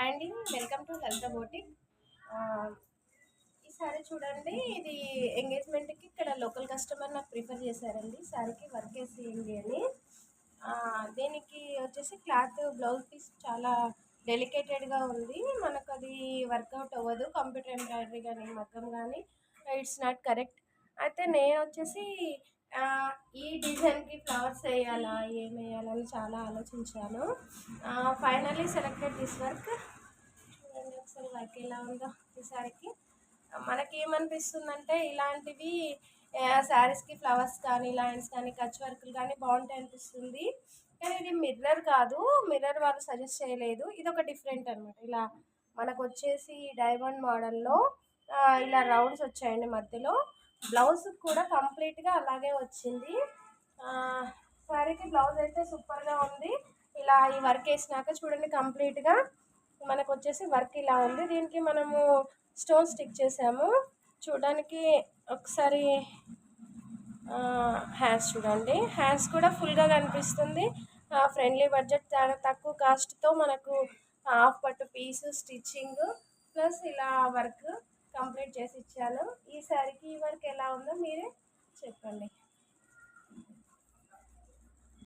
అండి, welcome to Lalitha boutique. ఈ sorry చూడండి, ఇది ఎంగేజ్మెంట్కి ఇక్కడ లోకల్ కస్టమర్ నాకు ప్రిఫర్ చేశారండి. సారీకి వర్క్ వేసేయండి అని. దీనికి వచ్చేసి క్లాత్ బ్లౌజ్ పీస్ చాలా డెలికేటెడ్గా ఉంది. మనకు అది వర్కౌట్ అవ్వదు, కంప్యూటర్ ఎంబ్రాయిడరీ కానీ మగ్గం కానీ ఇట్స్ నాట్ కరెక్ట్. అయితే నేను వచ్చేసి ఈ డిజైన్కి ఫ్లవర్స్ వేయాలా ఏం వేయాలని చాలా ఆలోచించాను. Finally selected this work. చూడండి ఒకసారి వర్క్ ఎలా ఉందో. ఈసారికి మనకి ఏమనిపిస్తుందంటే ఇలాంటివి శారీస్కి ఫ్లవర్స్ కానీ లైన్స్ కానీ కచ్ వర్క్లు కానీ బాగుంటాయి అనిపిస్తుంది. కానీ ఇది మిర్రర్ కాదు, మిర్రర్ వాళ్ళు సజెస్ట్ చేయలేదు. ఇది ఒక డిఫరెంట్ అనమాట. ఇలా మనకు వచ్చేసి డైమండ్ మోడల్లో ఇలా రౌండ్స్ వచ్చాయండి మధ్యలో. బ్లౌజ్ కూడా కంప్లీట్గా అలాగే వచ్చింది. శారీకి బ్లౌజ్ అయితే సూపర్గా ఉంది. ఇలా ఈ వర్క్ వేసినాక చూడండి, కంప్లీట్గా మనకు వచ్చేసి వర్క్ ఇలా ఉంది. దీనికి మనము స్టోన్ స్టిక్ చేసాము. చూడడానికి ఒకసారి హ్యాండ్స్ చూడండి, హ్యాండ్స్ కూడా ఫుల్గా కనిపిస్తుంది. ఫ్రెండ్లీ బడ్జెట్, చాలా తక్కువ కాస్ట్తో మనకు హాఫ్ పట్టు పీసు స్టిచ్చింగ్ ప్లస్ ఇలా వర్క్ కంప్లీట్ చేసి ఇచ్చాను. ఈ సారీకి ఈ వర్క్ ఎలా ఉందో మీరే చెప్పండి.